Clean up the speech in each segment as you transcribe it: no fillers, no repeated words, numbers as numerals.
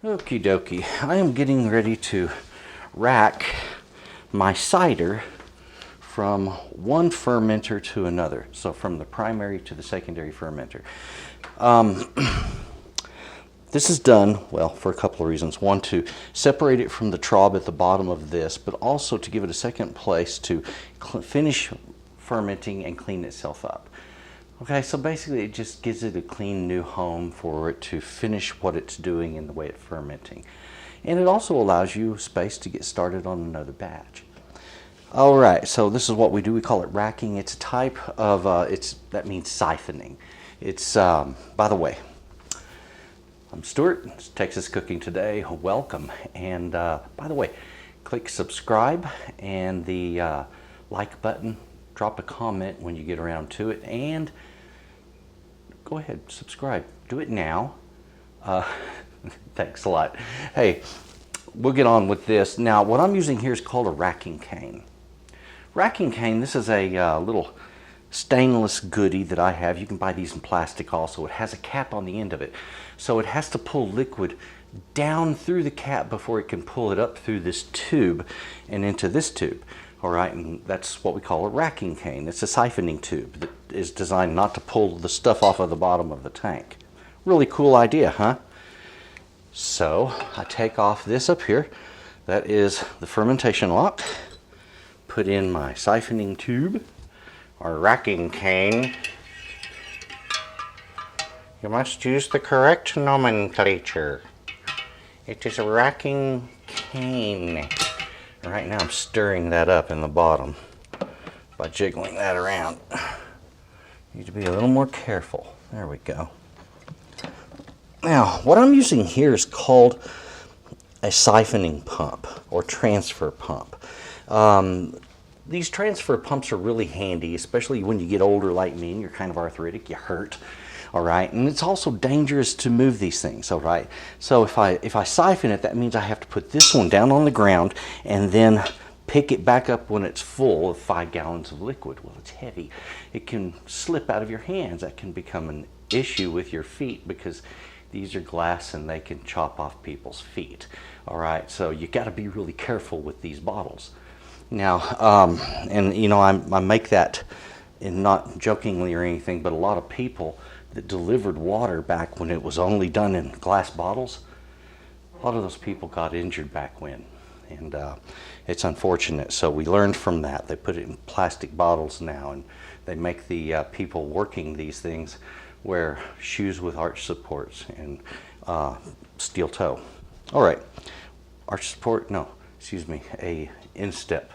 Okie dokie. I am getting ready to rack my cider from one fermenter to another. So from the primary to the secondary fermenter. This is done, well, for a couple of reasons. One, to separate it from the traub at the bottom of this, but also to give it a second place to finish fermenting and clean itself up. Okay, so basically it just gives it a clean new home for it to finish what it's doing in the way it's fermenting. And it also allows you space to get started on another batch. All right, so this is what we do. We call it racking. It's a type of, that means siphoning. It's, by the way, I'm Stuart, it's Texas Cooking Today. Welcome. And by the way, click subscribe and the like button. Drop a comment when you get around to it, and go ahead, subscribe. Do it now. Thanks a lot. Hey, we'll get on with this. Now, what I'm using here is called a racking cane. Racking cane, this is a little stainless goodie that I have. You can buy these in plastic also. It has a cap on the end of it. So it has to pull liquid down through the cap before it can pull it up through this tube and into this tube. All right, and that's what we call a racking cane. It's a siphoning tube that is designed not to pull the stuff off of the bottom of the tank. Really cool idea, huh? So I take off this up here. That is the fermentation lock. Put in my siphoning tube, or racking cane. You must use the correct nomenclature. It is a racking cane. Right now I'm stirring that up in the bottom by jiggling that around. Need to be a little more careful. There we go. Now, what I'm using here is called a siphoning pump or transfer pump. These transfer pumps are really handy, especially when you get older like me and you're kind of arthritic, you hurt. All right, and it's also dangerous to move these things. All right, so if I siphon it, that means I have to put this one down on the ground and then pick it back up when it's full of 5 gallons of liquid. Well, it's heavy. It can slip out of your hands. That can become an issue with your feet because these are glass and they can chop off people's feet. All right, so you got to be really careful with these bottles. Now, and you know, I make that, and not jokingly or anything, but a lot of people that delivered water back when it was only done in glass bottles, a lot of those people got injured back when, and it's unfortunate. So we learned from that. They put it in plastic bottles now, and they make the people working these things wear shoes with arch supports and steel toe. All right, arch support, no, excuse me, a instep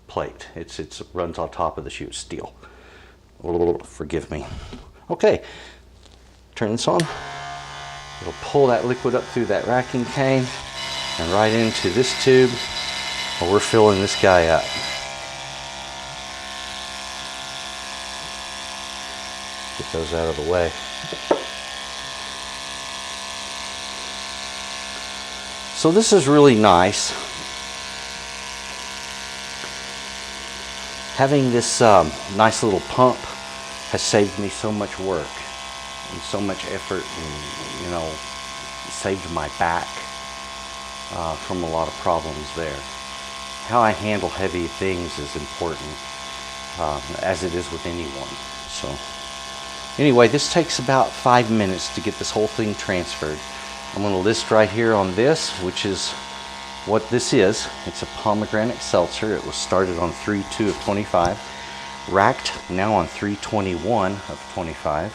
plate. It runs on top of the shoe, steel. Forgive me. Okay, turn this on. It'll pull that liquid up through that racking cane and right into this tube where we're filling this guy up. Get those out of the way. So this is really nice. Having this nice little pump has saved me so much work and so much effort, and you know, saved my back from a lot of problems there. How I handle heavy things is important, as it is with anyone. So anyway, this takes about 5 minutes to get this whole thing transferred. I'm going to list right here on this, which is what this is. It's a pomegranate seltzer. It was started on 3/2 of 25. Racked now on 3/21 of 25.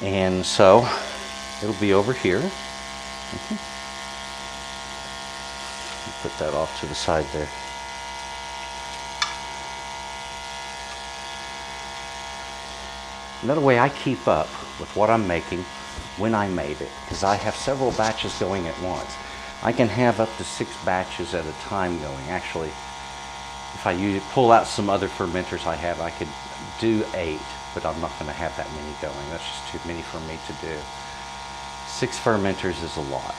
And so it'll be over here. Put that off to the side there. Another way I keep up with what I'm making when I made it, because I have several batches going at once. I can have up to 6 batches at a time going. Actually, if I pull out some other fermenters I have, I could do 8, but I'm not going to have that many going. That's just too many for me to do. 6 fermenters is a lot,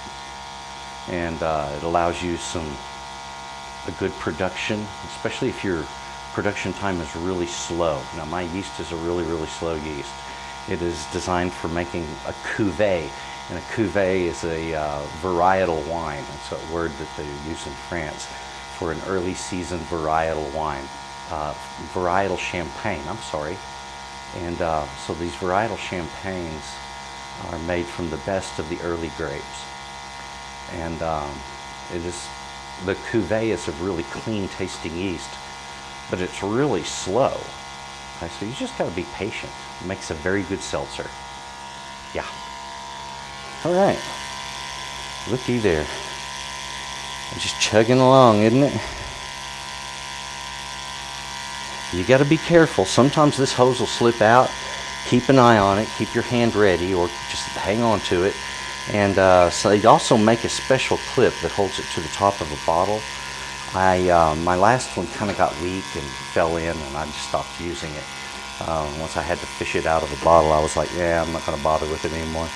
and it allows you a good production, especially if you're production time is really slow. Now my yeast is a really slow yeast. It is designed for making a cuvee, and a cuvee is a varietal wine. It's a word that they use in France for an early season varietal wine. Varietal champagne, I'm sorry. And so these varietal champagnes are made from the best of the early grapes. And the cuvee is a really clean tasting yeast, but it's really slow. Okay, so you just gotta be patient. It makes a very good seltzer. Yeah. All right. Looky there. I'm just chugging along, isn't it? You got to be careful. Sometimes this hose will slip out. Keep an eye on it. Keep your hand ready, or just hang on to it. And so they also make a special clip that holds it to the top of a bottle. My last one kind of got weak and fell in, and I just stopped using it. Once I had to fish it out of a bottle, I was like, yeah, I'm not going to bother with it anymore.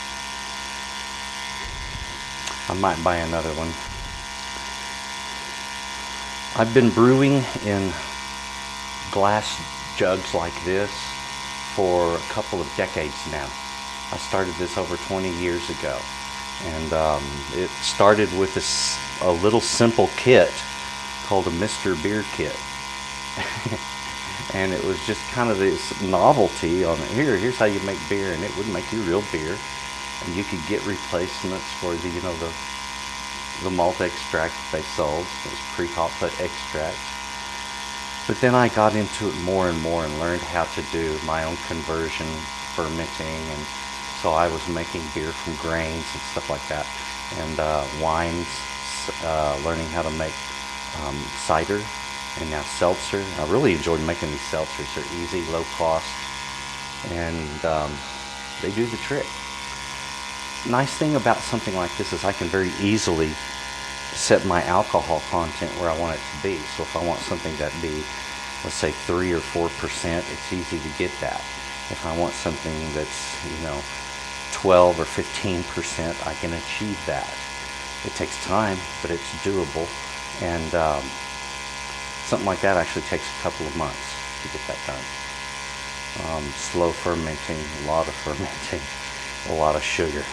I might buy another one. I've been brewing in glass jugs like this for a couple of decades now. I started this over 20 years ago, and it started with a little simple kit called a Mr. Beer kit. And it was just kind of this novelty on here's how you make beer, and it would make you real beer, and you could get replacements for the malt extract they sold. It was pre-hop extract. But then I got into it more and more and learned how to do my own conversion, fermenting, and so I was making beer from grains and stuff like that, and wines, learning how to make cider, and now seltzer. I really enjoyed making these seltzers. They're easy, low cost, and they do the trick. Nice thing about something like this is I can very easily set my alcohol content where I want it to be. So if I want something that be, let's say 3 or 4%, it's easy to get that. If I want something that's 12 or 15%, I can achieve that. It takes time, but it's doable, and something like that actually takes a couple of months to get that done. Slow fermenting, a lot of fermenting, a lot of sugar.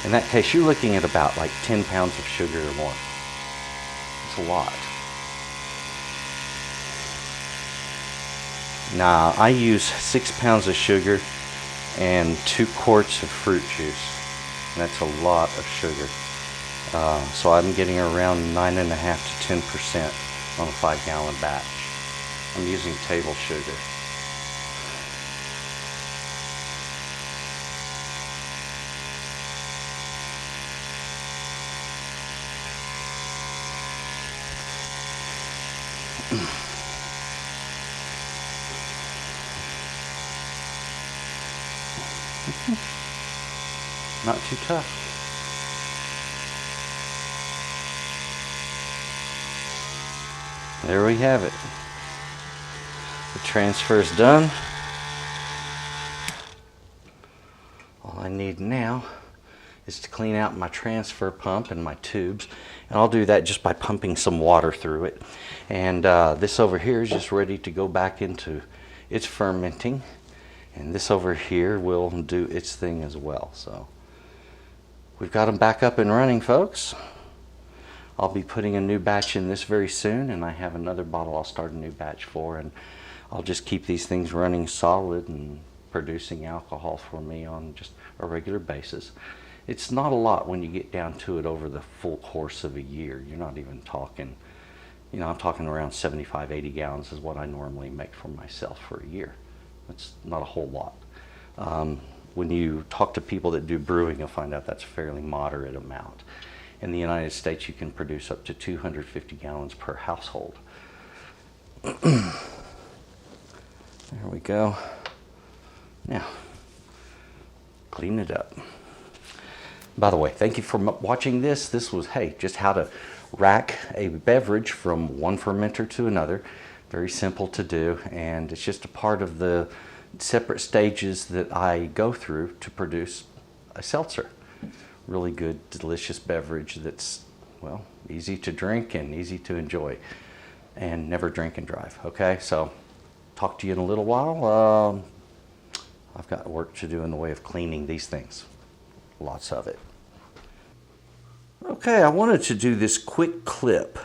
In that case, you're looking at about like 10 pounds of sugar or more. It's a lot. Now, I use 6 pounds of sugar and 2 quarts of fruit juice. And that's a lot of sugar. So I'm getting around 9.5 to 10% on a 5-gallon batch. I'm using table sugar. Not too tough. There we have it. The transfer is done. All I need now is to clean out my transfer pump and my tubes, and I'll do that just by pumping some water through it. And this over here is just ready to go back into its fermenting, and this over here will do its thing as well. So we've got them back up and running, folks. I'll be putting a new batch in this very soon, and I have another bottle I'll start a new batch for, and I'll just keep these things running solid and producing alcohol for me on just a regular basis. It's not a lot when you get down to it over the full course of a year. You're not even talking, I'm talking around 75, 80 gallons is what I normally make for myself for a year. That's not a whole lot. When you talk to people that do brewing, you'll find out that's a fairly moderate amount. In the United States, you can produce up to 250 gallons per household. There we go. Now, clean it up. By the way, thank you for watching this. This was, just how to rack a beverage from one fermenter to another. Very simple to do, and it's just a part of the separate stages that I go through to produce a seltzer. Really good, delicious beverage that's, well, easy to drink and easy to enjoy, and never drink and drive. Okay, so talk to you in a little while. I've got work to do in the way of cleaning these things, lots of it. Okay, I wanted to do this quick clip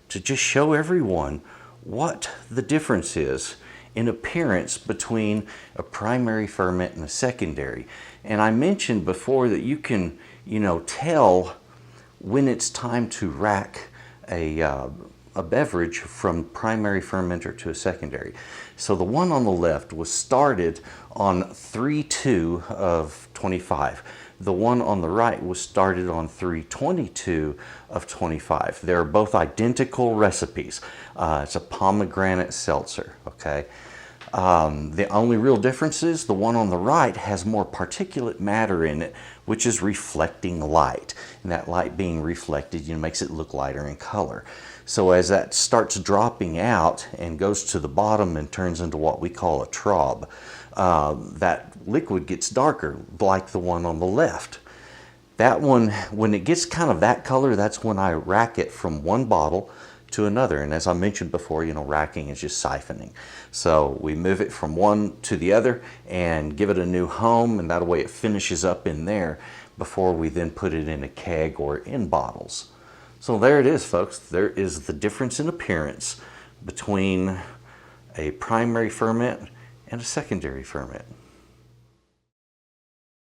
to just show everyone what the difference is in appearance between a primary ferment and a secondary. And I mentioned before that you can, tell when it's time to rack a beverage from primary fermenter to a secondary. So the one on the left was started on 3/2 of 25. The one on the right was started on 3/22 of 25. They're both identical recipes. It's a pomegranate seltzer, okay? The only real difference is the one on the right has more particulate matter in it, which is reflecting light. And that light being reflected, makes it look lighter in color. So as that starts dropping out and goes to the bottom and turns into what we call a traub, that liquid gets darker, like the one on the left. That one, when it gets kind of that color, that's when I rack it from one bottle to another. And as I mentioned before, racking is just siphoning. So we move it from one to the other and give it a new home, and that way it finishes up in there before we then put it in a keg or in bottles. So there it is, folks. There is the difference in appearance between a primary ferment and a secondary ferment.